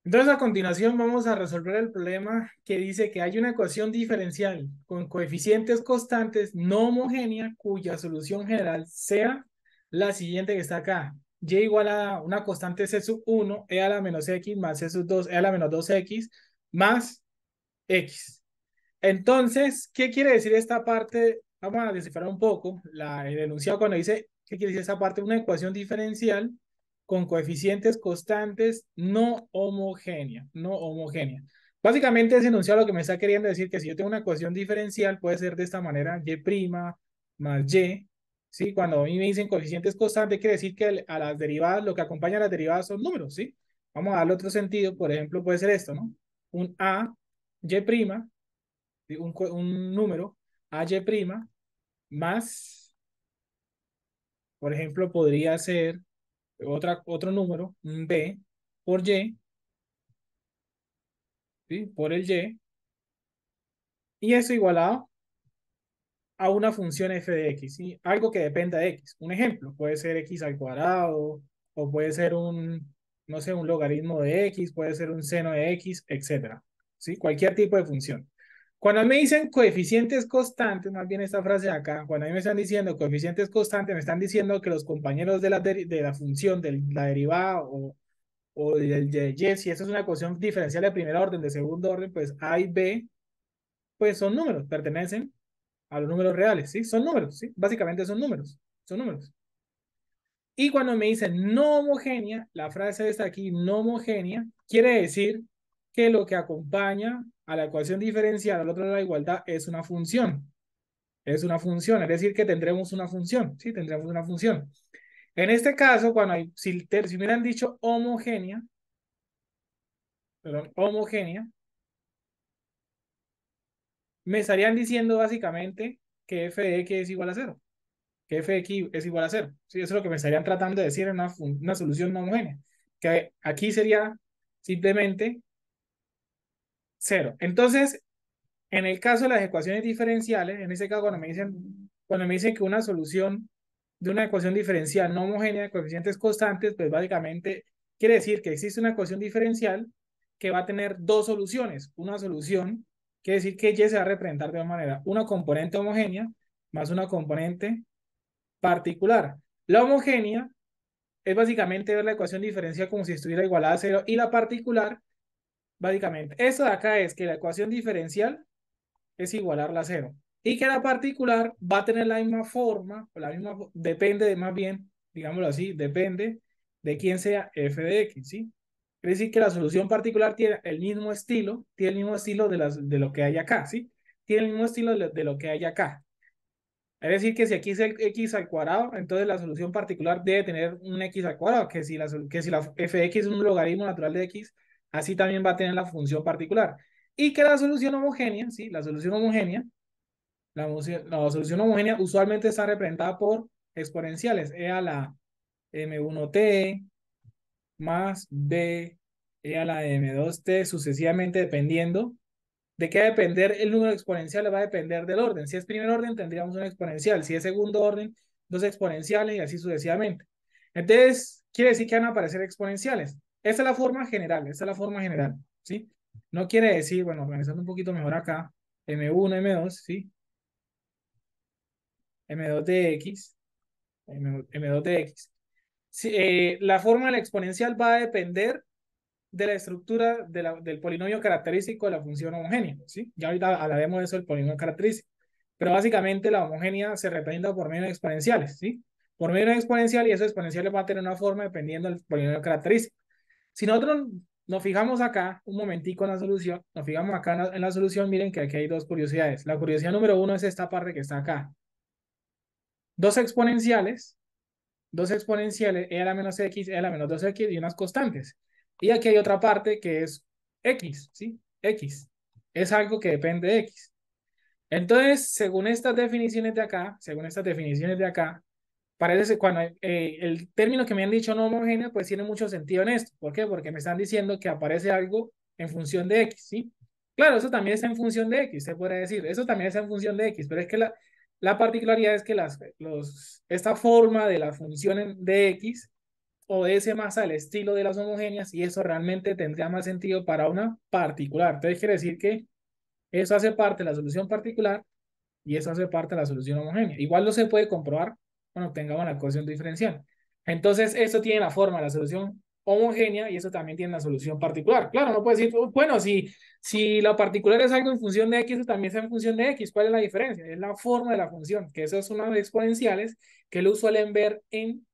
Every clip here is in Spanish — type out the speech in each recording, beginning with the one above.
Entonces, a continuación vamos a resolver el problema que dice que hay una ecuación diferencial con coeficientes constantes no homogénea cuya solución general sea la siguiente que está acá. Y igual a una constante c sub 1, e a la menos x más c sub 2, e a la menos 2x más x. Entonces, ¿qué quiere decir esta parte? Vamos a descifrar un poco el enunciado cuando dice, ¿qué quiere decir esta parte? Una ecuación diferencial con coeficientes constantes no homogénea, no homogénea. Básicamente ese enunciado lo que me está queriendo decir que si yo tengo una ecuación diferencial puede ser de esta manera, y' más y, ¿sí? Cuando a mí me dicen coeficientes constantes, quiere decir que a las derivadas, lo que acompaña a las derivadas son números, ¿sí? Vamos a darle otro sentido, por ejemplo, puede ser esto, ¿no? Un a, y', un número y' más, por ejemplo, podría ser otro número, un b por y, ¿sí? Por el y eso igualado a una función f de x, ¿sí? Algo que dependa de x. Un ejemplo, puede ser x al cuadrado, o puede ser no sé, un logaritmo de x, puede ser un seno de x, etcétera, ¿sí? Cualquier tipo de función. Cuando me dicen coeficientes constantes, más bien esta frase de acá, cuando a mí me están diciendo coeficientes constantes, me están diciendo que los compañeros de la función, de la derivada o del y, si eso es una ecuación diferencial de primer orden, de segundo orden, pues a y b, pues son números, pertenecen a los números reales, ¿sí? Son números, ¿sí? Básicamente son números. Y cuando me dicen no homogénea, la frase está aquí, no homogénea, quiere decir que lo que acompaña a la ecuación diferencial, al otro lado de la igualdad, es una función. Es una función, es decir, que tendremos una función, ¿sí? Tendremos una función. En este caso, si me hubieran dicho homogénea, perdón, homogénea, me estarían diciendo básicamente que f de x es igual a cero, que f de x es igual a cero. ¿Sí? Eso es lo que me estarían tratando de decir en una solución no homogénea. Que aquí sería simplemente cero. Entonces, en el caso de las ecuaciones diferenciales, en ese caso cuando me dicen que una solución de una ecuación diferencial no homogénea de coeficientes constantes, pues básicamente quiere decir que existe una ecuación diferencial que va a tener dos soluciones. Una solución quiere decir que y se va a representar de una manera, una componente homogénea más una componente particular. La homogénea es básicamente ver la ecuación diferencial como si estuviera igualada a cero, y la particular, básicamente, eso de acá es que la ecuación diferencial es igualarla a cero. Y que la particular va a tener la misma forma, depende de más bien, digámoslo así, depende de quién sea f de x, ¿sí? Es decir, que la solución particular tiene el mismo estilo de lo que hay acá, ¿sí? Tiene el mismo estilo de lo que hay acá. Es decir, que si aquí es el x al cuadrado, entonces la solución particular debe tener un x al cuadrado, que si la f de x es un logaritmo natural de x, así también va a tener la función particular. Y que la solución homogénea, ¿sí? La solución homogénea usualmente está representada por exponenciales, e a la m1t más b, e a la m2t, sucesivamente dependiendo. ¿De qué va a depender el número exponencial? Va a depender del orden. Si es primer orden, tendríamos un exponencial. Si es segundo orden, dos exponenciales y así sucesivamente. Entonces, quiere decir que van a aparecer exponenciales. Esa es la forma general, esa es la forma general, ¿sí? No quiere decir, bueno, organizando un poquito mejor acá, M1, M2, ¿sí? M2 de X, M2 de X. Sí, la forma del exponencial va a depender de la estructura del polinomio característico de la función homogénea, ¿sí? Ya ahorita hablaremos de eso del polinomio característico. Pero básicamente la homogénea se representa por medio de exponenciales, ¿sí? Por medio de una exponencial, y esos exponenciales van a tener una forma dependiendo del polinomio característico. Si nosotros nos fijamos acá, un momentico en la solución, nos fijamos acá en la solución, miren que aquí hay dos curiosidades. La curiosidad número uno es esta parte que está acá. Dos exponenciales, e a la menos x, e a la menos 2x y unas constantes. Y aquí hay otra parte que es x, ¿sí? X. Es algo que depende de x. Entonces, según estas definiciones de acá, parece que cuando el término que me han dicho no homogénea, pues tiene mucho sentido en esto. ¿Por qué? Porque me están diciendo que aparece algo en función de x, ¿sí? Claro, eso también está en función de x, se puede decir. Eso también está en función de x, pero es que la particularidad es que esta forma de la función de x obedece más al estilo de las homogéneas y eso realmente tendría más sentido para una particular. Entonces quiere decir que eso hace parte de la solución particular y eso hace parte de la solución homogénea. Igual no se puede comprobar cuando tengamos la ecuación diferencial. Entonces, eso tiene la forma de la solución homogénea y eso también tiene la solución particular. Claro, no puede decir, bueno, si la particular es algo en función de x, eso también es en función de x. ¿Cuál es la diferencia? Es la forma de la función, que eso es una de exponenciales que lo suelen ver en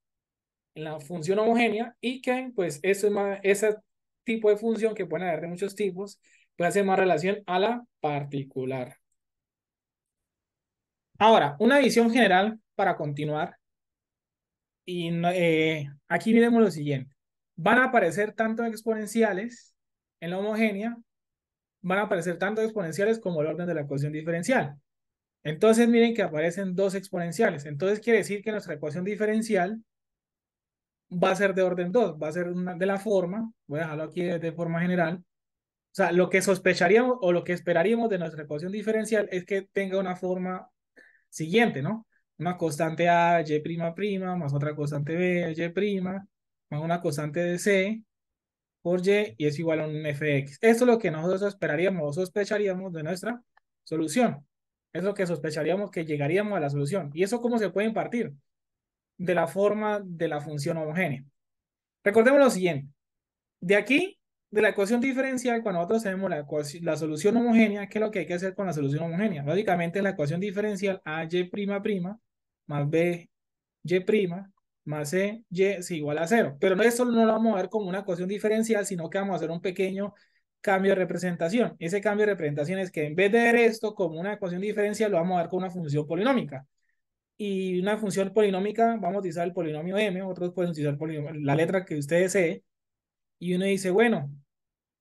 la función homogénea y que, pues, eso es más, ese tipo de función que pueden haber de muchos tipos, puede hacer más relación a la particular. Ahora, una visión general para continuar. Y aquí miremos lo siguiente. Van a aparecer tanto exponenciales en la homogénea, van a aparecer tanto exponenciales como el orden de la ecuación diferencial. Entonces miren que aparecen dos exponenciales. Entonces quiere decir que nuestra ecuación diferencial va a ser de orden 2, va a ser una, de la forma, voy a dejarlo aquí de forma general. O sea, lo que sospecharíamos o lo que esperaríamos de nuestra ecuación diferencial es que tenga una forma siguiente, ¿no? Una constante A, Y', más otra constante B, Y', más una constante de C por Y es igual a un f de x. Esto es lo que nosotros esperaríamos o sospecharíamos de nuestra solución. Es lo que sospecharíamos que llegaríamos a la solución. ¿Y eso cómo se puede impartir? De la forma de la función homogénea. Recordemos lo siguiente. De aquí, de la ecuación diferencial, cuando nosotros tenemos la solución homogénea, ¿qué es lo que hay que hacer con la solución homogénea? Básicamente la ecuación diferencial AY', más BY más CY es igual a cero. Pero no, eso no lo vamos a ver como una ecuación diferencial, sino que vamos a hacer un pequeño cambio de representación. Ese cambio de representación es que en vez de ver esto como una ecuación diferencial, lo vamos a ver como una función polinómica. Y una función polinómica, vamos a utilizar el polinomio m, otros pueden utilizar la letra que usted desee. Y uno dice, bueno,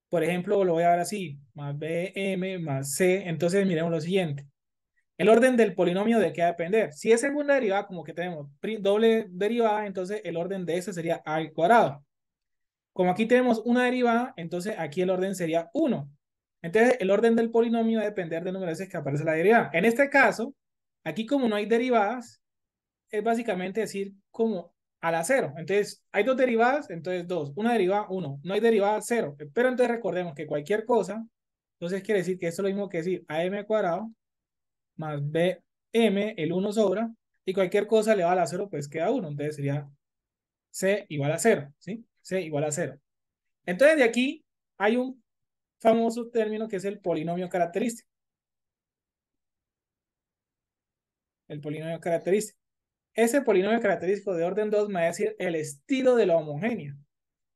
por ejemplo, lo voy a ver así, más bm más c. Entonces miremos lo siguiente. El orden del polinomio de qué va a depender. Si es segunda derivada, como que tenemos doble derivada, entonces el orden de ese sería a al cuadrado. Como aquí tenemos una derivada, entonces aquí el orden sería 1. Entonces el orden del polinomio va a depender del número de veces que aparece la derivada. En este caso, aquí como no hay derivadas, es básicamente decir como a la cero. Entonces hay dos derivadas, entonces 2. Una derivada, 1. No hay derivada, 0. Pero entonces recordemos que cualquier cosa, entonces quiere decir que esto es lo mismo que decir am cuadrado más bm, el 1 sobra, y cualquier cosa le va a la 0, pues queda 1. Entonces sería c igual a 0, ¿sí? C igual a 0. Entonces de aquí hay un famoso término que es el polinomio característico. El polinomio característico. Ese polinomio característico de orden 2 me va a decir el estilo de la homogénea.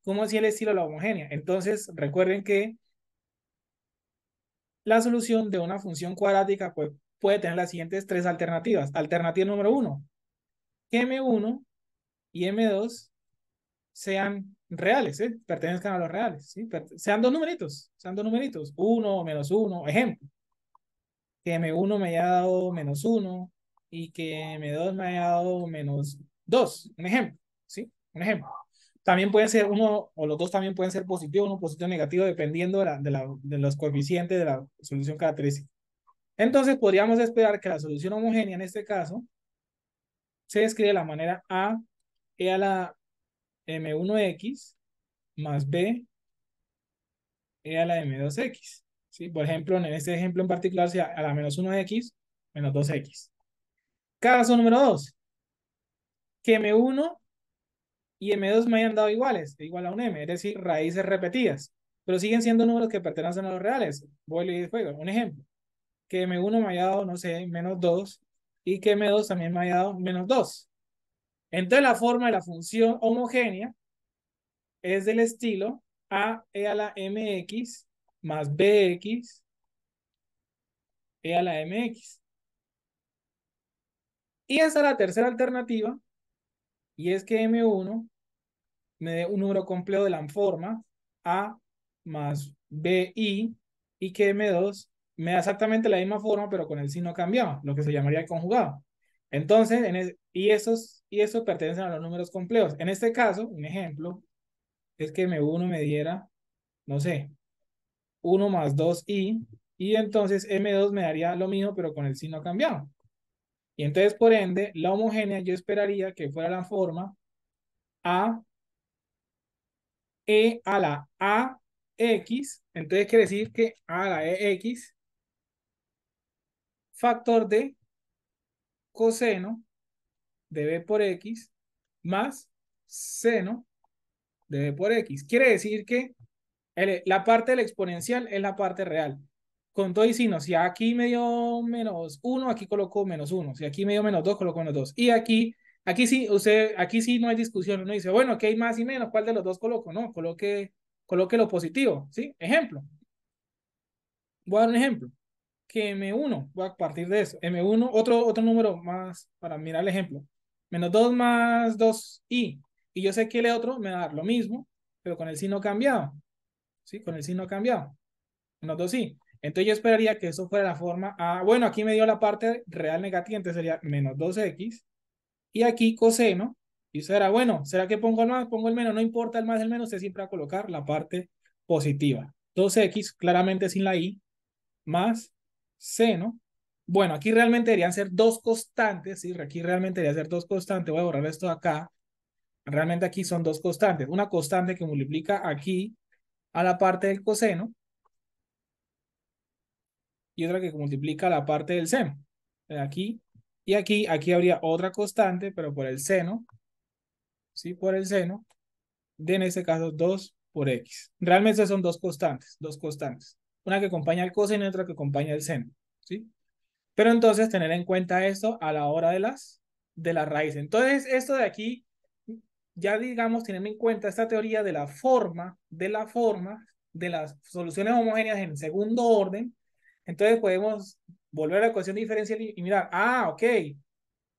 ¿Cómo así el estilo de la homogénea? Entonces recuerden que la solución de una función cuadrática pues, puede tener las siguientes tres alternativas. Alternativa número 1, que M1 y M2 sean reales, ¿sí? Pertenezcan a los reales, ¿sí? Sean dos numeritos, 1 menos 1, ejemplo, que M1 me haya dado menos 1 y que M2 me haya dado menos 2, un ejemplo, ¿sí? Un ejemplo. También pueden ser uno, o los dos también pueden ser positivos, uno positivo o negativo, dependiendo de los coeficientes de la solución característica. Entonces, podríamos esperar que la solución homogénea en este caso se describe de la manera A e a la M1x más B e a la M2x. ¿Sí? Por ejemplo, en este ejemplo en particular, sea a la menos 1x menos 2x. Caso número 2, que M1 y M2 me hayan dado iguales, igual a un M, es decir, raíces repetidas, pero siguen siendo números que pertenecen a los reales. Vuelvo y juego. Un ejemplo, que M1 me haya dado, no sé, menos 2 y que M2 también me haya dado menos 2. Entonces la forma de la función homogénea es del estilo a e a la mx más bx e a la mx. Y esa es la tercera alternativa, y es que M1 me dé un número complejo de la forma A más BI y que M2 me da exactamente la misma forma, pero con el signo cambiado, lo que se llamaría el conjugado. Entonces, y eso pertenecen a los números complejos. En este caso, un ejemplo, es que M1 me diera, no sé, 1 más 2i, y entonces M2 me daría lo mismo, pero con el signo cambiado. Y entonces, por ende, la homogénea yo esperaría que fuera la forma A e a la ax, entonces quiere decir que a la ex factor de coseno de b por x más seno de b por x. Quiere decir que la parte del exponencial es la parte real. Con todo y sino, si aquí me dio menos 1, aquí coloco menos 1. Si aquí me dio menos 2, coloco menos 2. Y aquí sí no hay discusión. Uno dice, bueno, ¿qué hay más y menos? ¿Cuál de los dos coloco? No, coloque lo positivo, ¿sí? Ejemplo. Voy a dar un ejemplo. Que M1, voy a partir de eso. M1, otro número más para mirar el ejemplo. Menos 2 más 2i. Y yo sé que el otro me va a dar lo mismo, pero con el signo cambiado. ¿Sí? Con el signo cambiado. Menos 2i. Entonces yo esperaría que eso fuera la forma A. Bueno, aquí me dio la parte real negativa, entonces sería menos 2x. Y aquí coseno. Y eso era, bueno, ¿será que pongo el más? Pongo el menos. No importa el más, el menos, usted siempre va a colocar la parte positiva. 2x, claramente sin la i, más seno. Bueno, aquí realmente deberían ser dos constantes, ¿sí? Aquí realmente deberían ser dos constantes. Voy a borrar esto de acá. Realmente aquí son dos constantes. Una constante que multiplica aquí a la parte del coseno y otra que multiplica la parte del seno. Aquí y aquí habría otra constante, pero por el seno, ¿sí? Por el seno, de en este caso 2 por x. Realmente son dos constantes, dos constantes. Una que acompaña el coseno y otra que acompaña el seno, ¿sí? Pero entonces tener en cuenta esto a la hora de la raíz. Entonces, esto de aquí, ya digamos, teniendo en cuenta esta teoría de las soluciones homogéneas en segundo orden, entonces podemos volver a la ecuación diferencial y mirar, ok,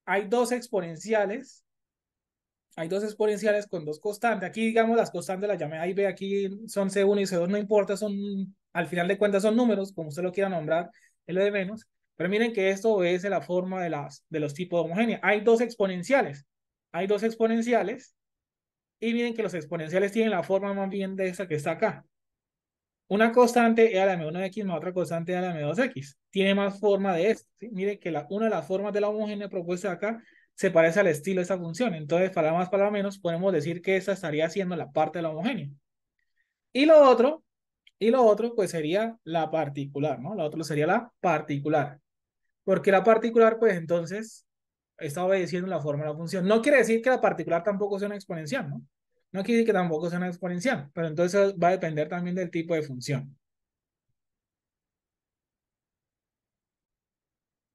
hay dos exponenciales, hay dos exponenciales con dos constantes. Aquí, digamos, las constantes las llamé A y B, aquí son C1 y C2, no importa, son, al final de cuentas son números, como usted lo quiera nombrar, es lo de menos. Pero miren que esto obedece la forma de los tipos homogéneos. Hay dos exponenciales, y miren que los exponenciales tienen la forma más bien de esta que está acá. Una constante e a la m1x más otra constante e a la m2x. Tiene más forma de esto, ¿sí? Mire que una de las formas de la homogénea propuesta acá se parece al estilo de esta función. Entonces, para más, para menos, podemos decir que esta estaría siendo la parte de la homogénea. Y lo otro, pues sería la particular, ¿no? Lo otro sería la particular. Porque la particular, pues entonces, está obedeciendo la forma de la función. No quiere decir que la particular tampoco sea una exponencial, ¿no? No quiere decir que tampoco sea una exponencial, pero entonces va a depender también del tipo de función.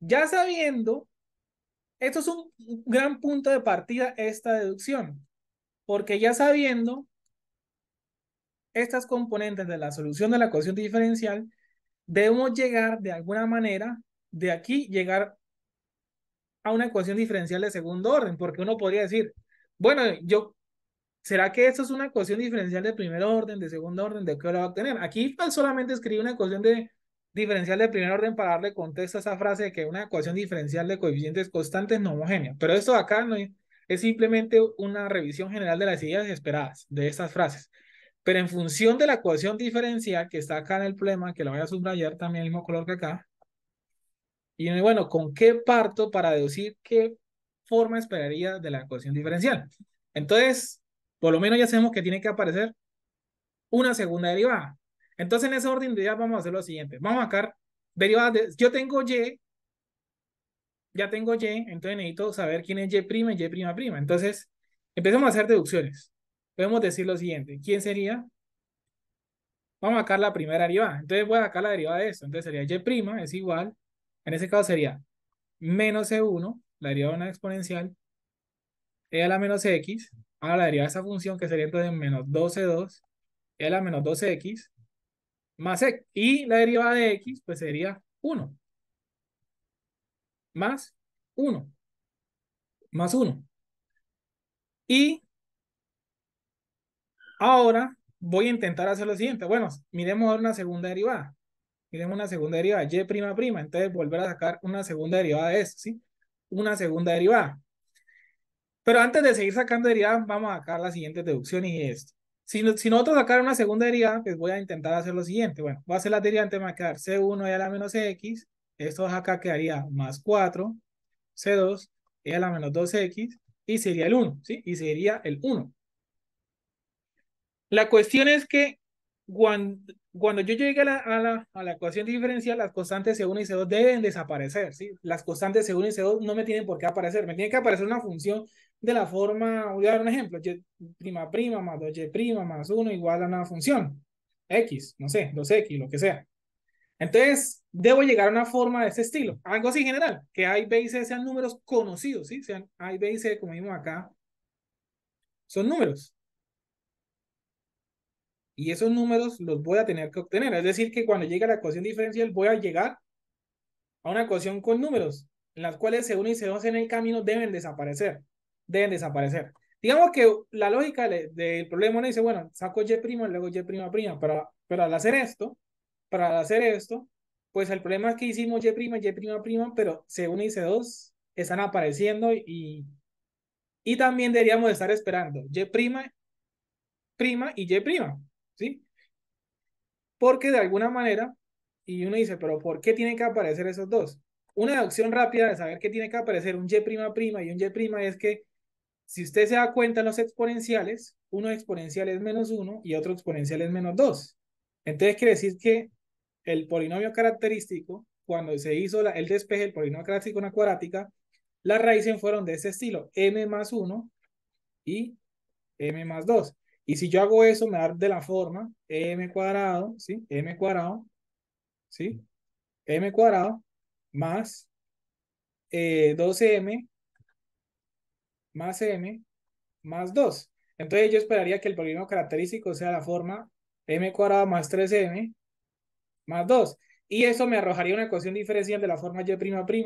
Ya sabiendo, esto es un gran punto de partida, esta deducción, porque ya sabiendo estas componentes de la solución de la ecuación diferencial, debemos llegar de alguna manera, de aquí, llegar a una ecuación diferencial de segundo orden, porque uno podría decir, bueno, ¿será que esto es una ecuación diferencial de primer orden, de segundo orden? ¿De qué hora va a obtener? Aquí solamente escribí una ecuación diferencial de primer orden para darle contexto a esa frase de que una ecuación diferencial de coeficientes constantes no homogénea. Pero esto acá no es simplemente una revisión general de las ideas esperadas de estas frases. Pero en función de la ecuación diferencial que está acá en el problema, que la voy a subrayar también el mismo color que acá, y bueno, ¿con qué parto para deducir qué forma esperaría de la ecuación diferencial? Entonces, por lo menos ya sabemos que tiene que aparecer una segunda derivada. Entonces, en ese orden de ideas vamos a hacer lo siguiente. Vamos a sacar derivadas de... Yo tengo Y, ya tengo Y, entonces necesito saber quién es Y' y Y'. Entonces, empecemos a hacer deducciones. Podemos decir lo siguiente. ¿Quién sería? Vamos a sacar la primera derivada. Entonces, voy a sacar la derivada de esto. Entonces, sería Y' es igual. En ese caso sería menos C1, la derivada de una exponencial, e a la menos X. Ahora la derivada de esa función que sería entonces menos 12,2 e a la menos 12X más X. Y la derivada de X pues sería 1 más 1 más 1. Y ahora voy a intentar hacer lo siguiente. Bueno, miremos una segunda derivada. Miremos una segunda derivada, Y''. Entonces volver a sacar una segunda derivada de esto, ¿sí? Una segunda derivada. Pero antes de seguir sacando derivadas, vamos a sacar la siguiente deducción y esto. Si nosotros sacar una segunda derivada, pues voy a intentar hacer lo siguiente. Bueno, voy a hacer la derivada, entonces me va a quedar C1 e a la menos X. Esto acá quedaría más 4, C2 e a la menos 2X, y sería el 1, ¿sí? Y sería el 1. La cuestión es que cuando yo llegue a la ecuación diferencial, las constantes C1 y C2 deben desaparecer, ¿sí? Las constantes C1 y C2 no me tienen por qué aparecer, me tiene que aparecer una función de la forma, voy a dar un ejemplo, y' más 2y' más 1 igual a una función, x, no sé, 2x, lo que sea. Entonces, debo llegar a una forma de este estilo, algo así general, que A y B y C sean números conocidos, ¿sí? Sean A y B y C, como vimos acá, son números. Y esos números los voy a tener que obtener. Es decir, que cuando llegue a la ecuación diferencial voy a llegar a una ecuación con números, en las cuales C1 y C2 en el camino deben desaparecer. Deben desaparecer. Digamos que la lógica del problema no dice, bueno, saco Y' y luego Y', pero al hacer esto, pues el problema es que hicimos Y', pero C1 y C2 están apareciendo y también deberíamos estar esperando Y', y Y', ¿sí? Porque de alguna manera, y uno dice, pero ¿por qué tienen que aparecer esos dos? Una deducción rápida de saber que tiene que aparecer un Y' y un Y' es que si usted se da cuenta en los exponenciales, uno exponencial es -1 y otro exponencial es -2. Entonces quiere decir que el polinomio característico, cuando se hizo el despeje del polinomio característico en la cuadrática, las raíces fueron de ese estilo, m más 1 y m más 2. Y si yo hago eso, me da de la forma m cuadrado, ¿sí? M cuadrado, ¿sí? M cuadrado más 2m más m más 2. Entonces yo esperaría que el polinomio característico sea la forma m cuadrado más 3m más 2. Y eso me arrojaría una ecuación diferencial de la forma y'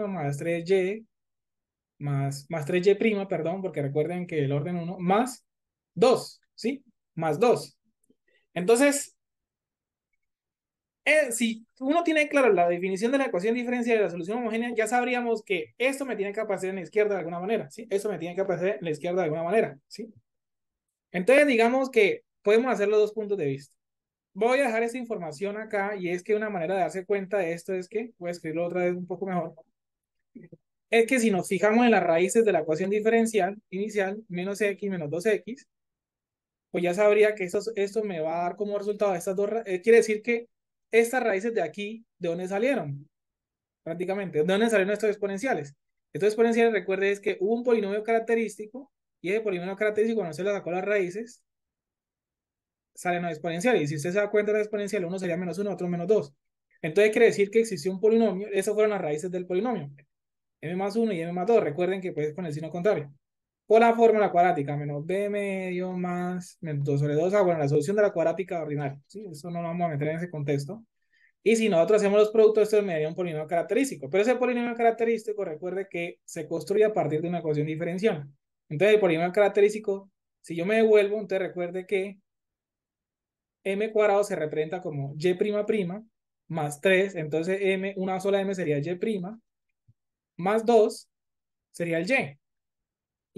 más 3y más 3y', perdón, porque recuerden que el orden 1 más 2, ¿sí? Más 2. Entonces, si uno tiene claro la definición de la ecuación diferencial de la solución homogénea, ya sabríamos que esto me tiene que aparecer en la izquierda de alguna manera, ¿sí? Eso me tiene que aparecer en la izquierda de alguna manera, ¿sí? Entonces, digamos que podemos hacer los dos puntos de vista. Voy a dejar esta información acá y es que una manera de darse cuenta de esto es que, voy a escribirlo otra vez un poco mejor, es que si nos fijamos en las raíces de la ecuación diferencial inicial, menos x menos 2x, pues ya sabría que esto me va a dar como resultado estas dos, quiere decir que estas raíces de aquí, ¿de dónde salieron? Prácticamente. ¿De dónde salieron estos exponenciales? Estos exponenciales, recuerde, es que hubo un polinomio característico y ese polinomio característico, cuando se le sacó las raíces, salen los exponenciales. Y si usted se da cuenta de la exponencial, uno sería -1, otro -2. Entonces quiere decir que existió un polinomio, esas fueron las raíces del polinomio, m más 1 y m más 2. Recuerden que pues con el signo contrario. Por la fórmula cuadrática, menos b medio más menos 2 sobre 2. Bueno, la solución de la cuadrática ordinaria. ¿Sí? Eso no lo vamos a meter en ese contexto. Y si nosotros hacemos los productos, esto me daría un polinomio característico. Pero ese polinomio característico, recuerde que se construye a partir de una ecuación diferencial. Entonces, el polinomio característico, si yo me devuelvo, entonces recuerde que m cuadrado se representa como y' más 3. Entonces, una sola m sería y' más 2 sería el y.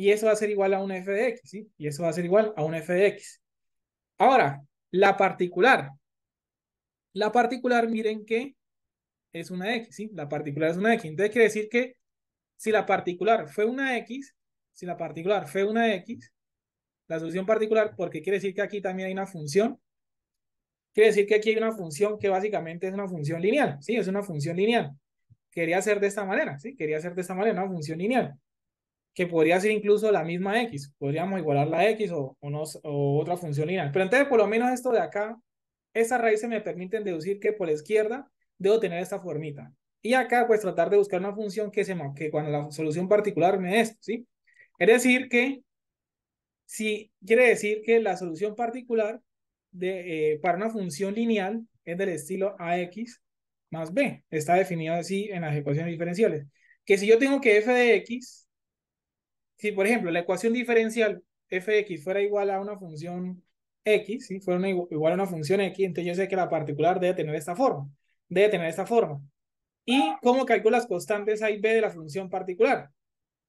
Y eso va a ser igual a un f de x, ¿sí? Y eso va a ser igual a un f de x. Ahora, la particular. La particular, miren que es una x, ¿sí? La particular es una x. Entonces quiere decir que si la particular fue una x, si la particular fue una x, la solución particular, porque quiere decir que aquí también hay una función, quiere decir que aquí hay una función que básicamente es una función lineal, ¿sí? Es una función lineal. Quería ser de esta manera, ¿sí? Quería ser de esta manera, una función lineal, que podría ser incluso la misma x. Podríamos igualar la x o otra función lineal. Pero entonces, por lo menos esto de acá, estas raíces me permiten deducir que por la izquierda debo tener esta formita. Y acá, pues, tratar de buscar una función que cuando la solución particular me dé esto, ¿sí? Es decir que, si quiere decir que la solución particular para una función lineal es del estilo ax más b. Está definido así en las ecuaciones diferenciales. Que si yo tengo que f de x, si por ejemplo la ecuación diferencial f de x fuera igual a una función x, ¿sí? Fuera igual a una función x, entonces yo sé que la particular debe tener esta forma. Debe tener esta forma. ¿Y cómo calculo las constantes a y b de la función particular?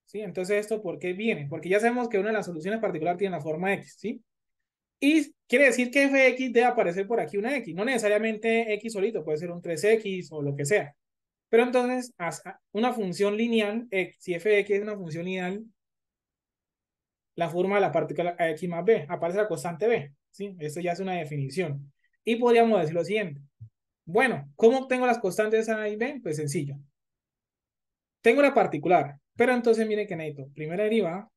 ¿Sí? Entonces, ¿esto por qué viene? Porque ya sabemos que una de las soluciones particular tiene la forma x, ¿sí? Y quiere decir que f de x debe aparecer por aquí una x. No necesariamente x solito, puede ser un 3x o lo que sea. Pero entonces, una función lineal, si f de x es una función lineal, la forma de la particular x más b, aparece la constante b. ¿sí? Esto ya es una definición. Y podríamos decir lo siguiente. Bueno, ¿cómo obtengo las constantes A y B? Pues sencillo. Tengo la particular, pero entonces mire que necesito. Primera derivada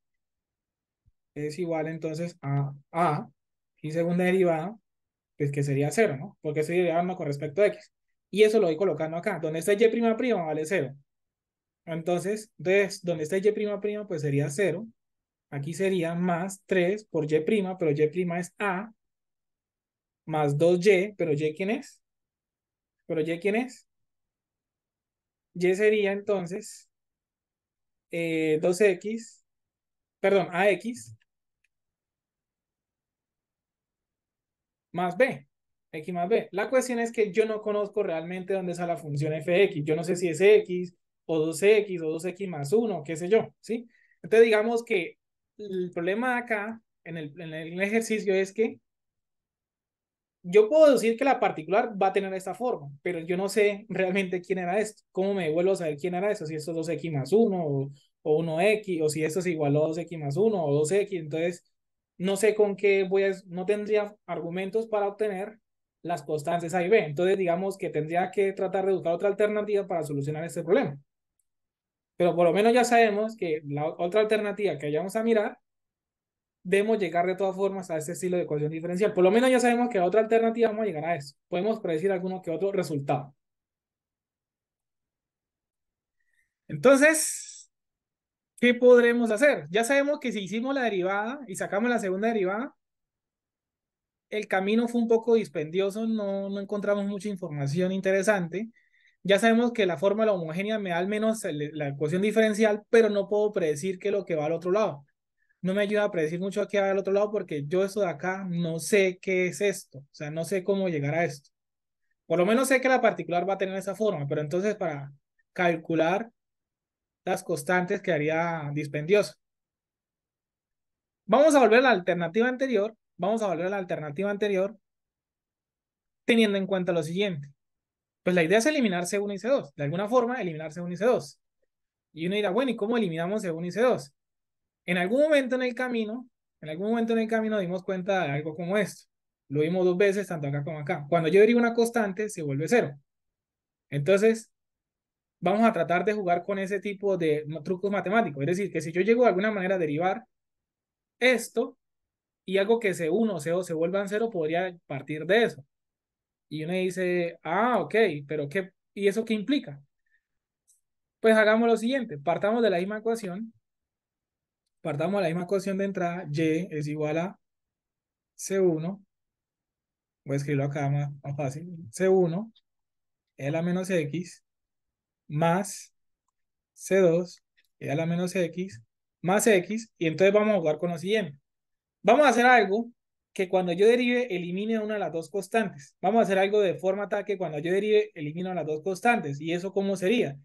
es igual entonces a A y segunda derivada, pues que sería cero, ¿no? Porque estoy derivando con respecto a X. Y eso lo voy colocando acá. Donde está Y', vale cero. Entonces, donde está Y', pues sería cero. Aquí sería más 3 por Y', pero Y' es A, más 2Y, pero ¿Y quién es? ¿Pero Y quién es? Y sería entonces 2X, perdón, AX más B, X más B. La cuestión es que yo no conozco realmente dónde está la función fx. Yo no sé si es X o 2X o 2X más 1, qué sé yo, ¿sí? Entonces digamos que el problema acá en el ejercicio es que yo puedo decir que la particular va a tener esta forma, pero yo no sé realmente quién era esto. ¿Cómo me vuelvo a saber quién era eso? Si esto es 2X más 1 o 1X, o si esto es igual a 2X más 1 o 2X. Entonces, no sé con qué no tendría argumentos para obtener las constantes A y B. Entonces, digamos que tendría que tratar de buscar otra alternativa para solucionar este problema. Pero por lo menos ya sabemos que la otra alternativa que vayamos a mirar debemos llegar de todas formas a este estilo de ecuación diferencial. Por lo menos ya sabemos que a otra alternativa vamos a llegar a eso. Podemos predecir alguno que otro resultado. Entonces, ¿qué podremos hacer? Ya sabemos que si hicimos la derivada y sacamos la segunda derivada, el camino fue un poco dispendioso, no encontramos mucha información interesante. Ya sabemos que la fórmula homogénea me da al menos la ecuación diferencial, pero no puedo predecir qué es lo que va al otro lado. No me ayuda a predecir mucho qué va al otro lado porque yo esto de acá no sé qué es esto. O sea, no sé cómo llegar a esto. Por lo menos sé que la particular va a tener esa forma, pero entonces para calcular las constantes quedaría dispendioso. Vamos a volver a la alternativa anterior. Vamos a volver a la alternativa anterior teniendo en cuenta lo siguiente. Pues la idea es eliminar C1 y C2. De alguna forma, eliminar C1 y C2. Y uno dirá, bueno, ¿y cómo eliminamos C1 y C2? En algún momento en el camino, dimos cuenta de algo como esto. Lo vimos dos veces, tanto acá como acá. Cuando yo derivo una constante, se vuelve cero. Entonces, vamos a tratar de jugar con ese tipo de trucos matemáticos. Es decir, que si yo llego de alguna manera a derivar esto y hago que C1 o C2 se vuelvan cero, podría partir de eso. Y uno dice, ah, ok, pero ¿qué? ¿Y eso qué implica? Pues hagamos lo siguiente, partamos de la misma ecuación de entrada, y es igual a C1, voy a escribirlo acá más fácil, C1, L a menos X, más C2, L a menos X, más X, y entonces vamos a jugar con lo siguiente. Vamos a hacer algo que cuando yo derive elimine una de las dos constantes. Vamos a hacer algo de forma tal que cuando yo derive elimine las dos constantes. ¿Y eso cómo sería?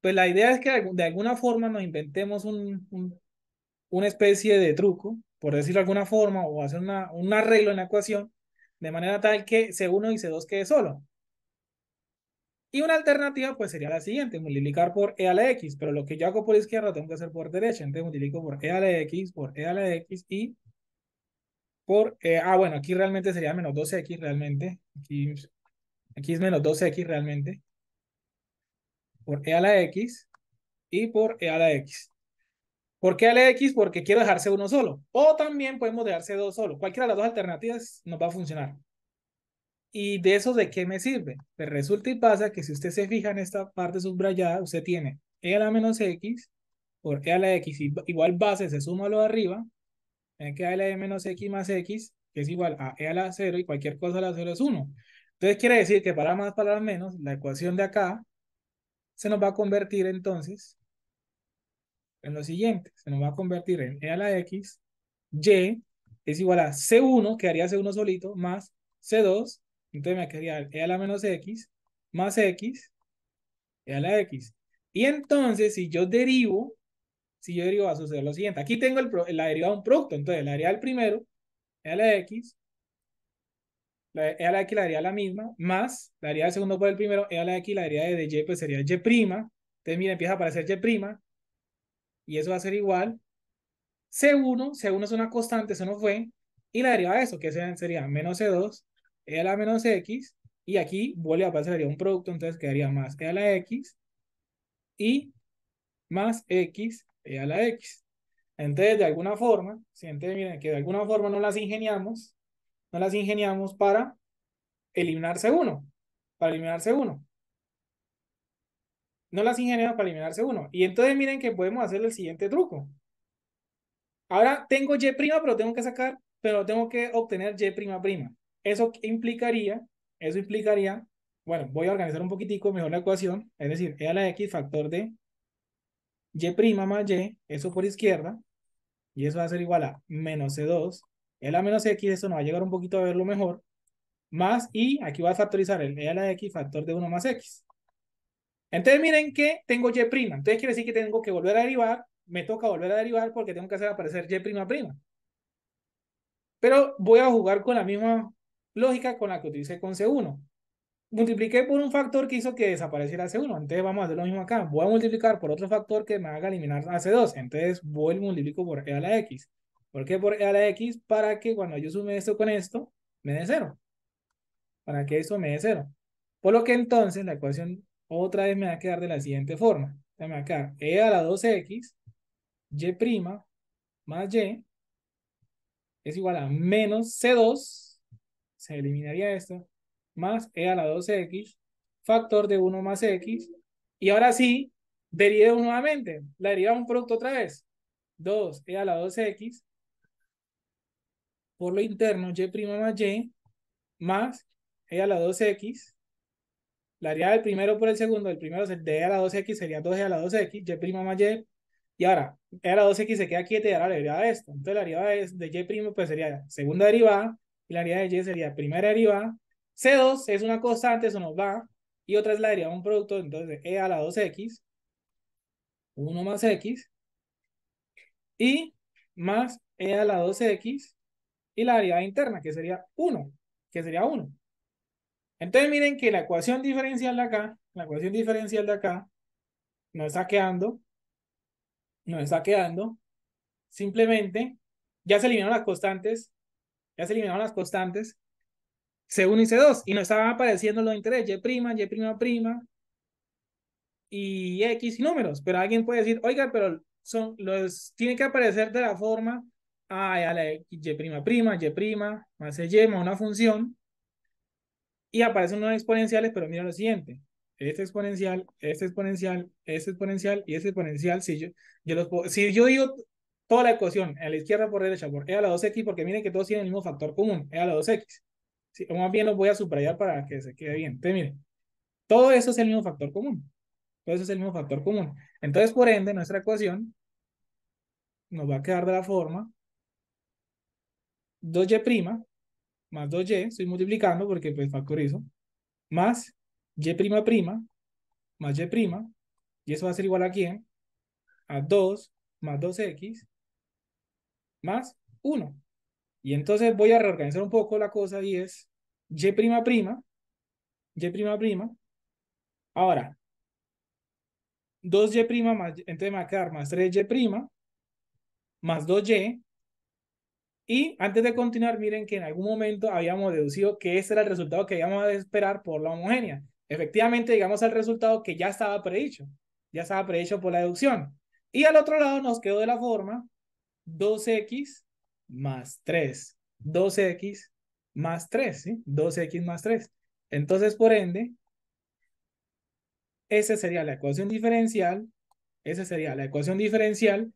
Pues la idea es que de alguna forma nos inventemos una especie de truco, por decirlo de alguna forma, o hacer un arreglo en la ecuación, de manera tal que C1 y C2 quede solo. Y una alternativa pues sería la siguiente, multiplicar por e a la x, pero lo que yo hago por izquierda tengo que hacer por derecha, entonces multiplico por e a la x, por e a la x y bueno, aquí realmente sería menos 2x realmente. Aquí es menos 2x realmente. Por e a la x y por e a la x. ¿Por qué a la x? Porque quiero dejarse uno solo. O también podemos dejarse dos solo. Cualquiera de las dos alternativas nos va a funcionar. ¿Y de eso de qué me sirve? Pues resulta y pasa que si usted se fija en esta parte subrayada, usted tiene e a la menos x por e a la x igual base, se suma lo de arriba, me queda e a la menos x más x, que es igual a e a la 0 y cualquier cosa a la 0 es 1. Entonces quiere decir que para más, para menos, la ecuación de acá se nos va a convertir entonces en lo siguiente. Se nos va a convertir en e a la x, y es igual a c1, quedaría c1 solito, más c2, entonces me quedaría e a la menos x, más x, e a la x. Y entonces, si yo derivo va a suceder lo siguiente. Aquí tengo la derivada de un producto, entonces la derivada del primero, e a la x, e a la x la derivada la misma, más la derivada del segundo por el primero, e a la x la derivada de y, pues sería y'. Entonces, mira, empieza a aparecer y', y eso va a ser igual C1 es una constante, eso no fue, Y la derivada de eso, que sería menos C2 e a la menos X, y aquí vuelve a pasar, sería un producto, entonces quedaría más e a la X y más X e a la X. Entonces, de alguna forma, si entonces miren que de alguna forma no las ingeniamos para eliminarse uno, para eliminarse uno. No las ingeniamos para eliminarse uno. Y entonces miren que podemos hacer el siguiente truco. Ahora tengo Y', pero tengo que obtener Y'. Eso implicaría, bueno, voy a organizar un poquitico mejor la ecuación, es decir, e a la X factor de Y' más Y, eso por izquierda, y eso va a ser igual a menos C2, e a la menos X, eso nos va a llegar un poquito a verlo mejor, más, y aquí voy a factorizar el e a la X factor de 1 más X. Entonces miren que tengo Y', entonces quiere decir que tengo que volver a derivar, me toca volver a derivar porque tengo que hacer aparecer Y'. Pero voy a jugar con la misma lógica con la que utilicé con C1. Multipliqué por un factor que hizo que desapareciera C1, entonces vamos a hacer lo mismo acá. Voy a multiplicar por otro factor que me haga eliminar a C2, entonces vuelvo y multiplico por e a la X. ¿Por qué por e a la X? Para que cuando yo sume esto con esto, me dé 0. Para que eso me dé 0. Por lo que entonces la ecuación otra vez me va a quedar de la siguiente forma. Me va a quedar e a la 2x, y' más y es igual a menos C2, se eliminaría esto, más e a la 2x, factor de 1 más x, y ahora sí, derivemos nuevamente, la derivamos un producto otra vez, 2e a la 2x, por lo interno, y' más y, más e a la 2x, la derivada del primero por el segundo, el primero de e a la 2x sería 2e a la 2x, y' más y ahora, e a la 2x se queda quieta y ahora la derivada de esto. Entonces la derivada de y' pues sería segunda derivada y la derivada de y sería primera derivada. C2 es una constante, eso nos va. Y otra es la derivada de un producto, entonces e a la 2x, 1 más x, y más e a la 2x, y la derivada interna, que sería 1, que sería 1. Entonces miren que la ecuación diferencial de acá, la ecuación diferencial de acá, nos está quedando, nos está quedando, simplemente, ya se eliminaron las constantes, ya se eliminaron las constantes C1 y C2 y nos estaban apareciendo los intereses y X y números, pero alguien puede decir, oiga, pero tiene que aparecer de la forma a la Y', Y' más Y más una función y aparecen unos exponenciales, pero mira lo siguiente, este exponencial, este exponencial, este exponencial y este exponencial, si yo digo toda la ecuación a la izquierda por derecha por e a la 2x, porque miren que todos tienen el mismo factor común, e a la 2x. Sí, más bien los voy a subrayar para que se quede bien. Entonces, miren, todo eso es el mismo factor común. Todo eso es el mismo factor común. Entonces, por ende, nuestra ecuación nos va a quedar de la forma 2y' más 2y, estoy multiplicando porque pues factorizo, más y' más y', y eso va a ser igual a ¿quién? A 2 más 2x más 1. Y entonces voy a reorganizar un poco la cosa y es y', y', ahora 2y' más, entonces me va a quedar más 3y' más 2y. Y antes de continuar, miren que en algún momento habíamos deducido que ese era el resultado que íbamos a esperar por la homogénea. Efectivamente, llegamos al resultado que ya estaba predicho por la deducción. Y al otro lado nos quedó de la forma 2x más 3. 2x más 3, ¿sí? 2x más 3. Entonces, por ende, esa sería la ecuación diferencial. Esa sería la ecuación diferencial,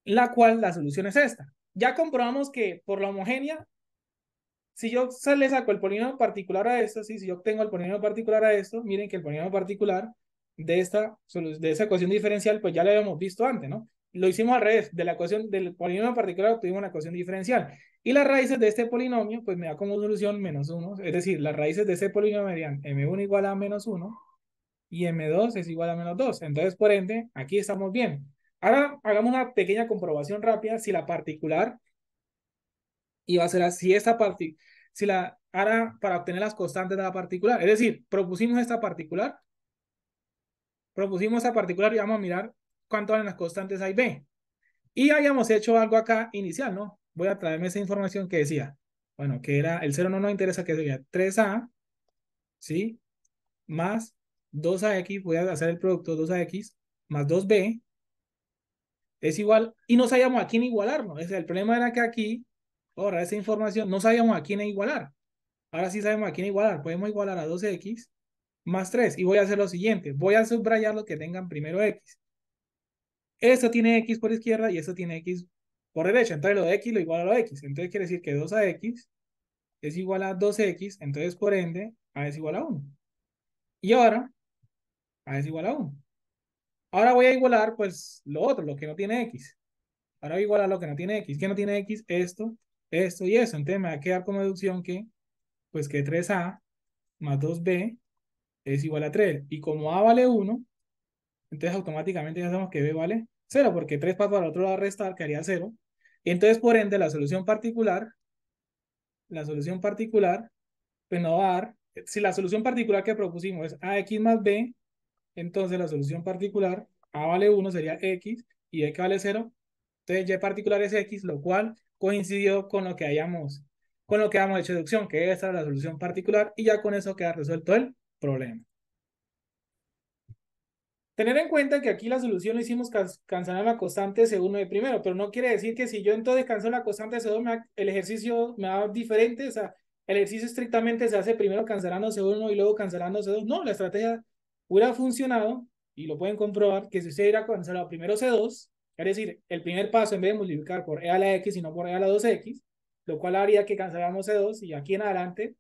la cual la solución es esta. Ya comprobamos que por la homogénea, si yo le saco el polinomio particular a esto, ¿sí? Si yo obtengo el polinomio particular a esto, miren que el polinomio particular de esa ecuación diferencial, pues ya lo habíamos visto antes, ¿no? Lo hicimos al revés, de la ecuación del polinomio particular obtuvimos una ecuación diferencial. Y las raíces de este polinomio, pues me da como solución menos 1, es decir, las raíces de ese polinomio me darían m1 igual a menos 1 y m2 es igual a menos 2. Entonces, por ende, aquí estamos bien. Ahora hagamos una pequeña comprobación rápida si la particular y va a ser así esta parte, si la ahora para obtener las constantes de la particular, es decir, propusimos esta particular y vamos a mirar cuánto valen las constantes A y B. Y habíamos hecho algo acá inicial, ¿no? voy a traerme esa información que decía, bueno, que era, el cero no nos interesa, que sería 3A, ¿sí? Más 2AX, voy a hacer el producto 2AX más 2B es igual, y no sabíamos a quién igualarnos. El problema era que aquí, ahora esa información, no sabíamos a quién igualar. Ahora sí sabemos a quién igualar. Podemos igualar a 2X más 3. Y voy a hacer lo siguiente. Voy a subrayar los que tengan primero X. Esto tiene X por izquierda y esto tiene X por derecha. Entonces lo de X lo iguala a lo de X. Entonces quiere decir que 2AX es igual a 2X. Entonces por ende A es igual a 1. Y ahora A es igual a 1. Ahora voy a igualar pues lo otro, lo que no tiene X. Ahora voy a igualar lo que no tiene X. ¿Qué no tiene X? Esto y eso. Entonces me va a quedar como deducción que pues que 3A más 2B es igual a 3. Y como A vale 1, entonces automáticamente ya sabemos que B vale 0, porque 3 para el otro lado restar quedaría 0. Y entonces, por ende, la solución particular, pues nos va a dar, si la solución particular que propusimos es AX más B, entonces la solución particular, A vale 1 sería X y B que vale 0. Entonces, Y particular es X, lo cual coincidió con lo que habíamos hecho deducción, que esa era la solución particular, y ya con eso queda resuelto el problema. Tener en cuenta que aquí la solución lo hicimos cancelar la constante C1 de primero, pero no quiere decir que si yo entonces cancelo la constante C2, el ejercicio me va diferente. O sea, el ejercicio estrictamente se hace primero cancelando C1 y luego cancelando C2. No, la estrategia hubiera funcionado, y lo pueden comprobar, que si usted hubiera cancelado primero C2, es decir, el primer paso en vez de multiplicar por E a la X, sino por E a la 2X, lo cual haría que cancelamos C2 y aquí en adelante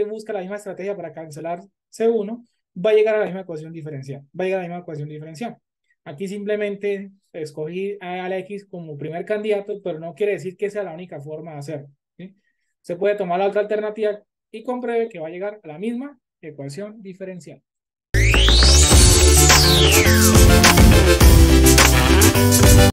busca la misma estrategia para cancelar C1, va a llegar a la misma ecuación diferencial. Va a llegar a la misma ecuación diferencial. Aquí simplemente escogí a la X como primer candidato, pero no quiere decir que sea la única forma de hacerlo, ¿sí? Se puede tomar la otra alternativa y compruebe que va a llegar a la misma ecuación diferencial.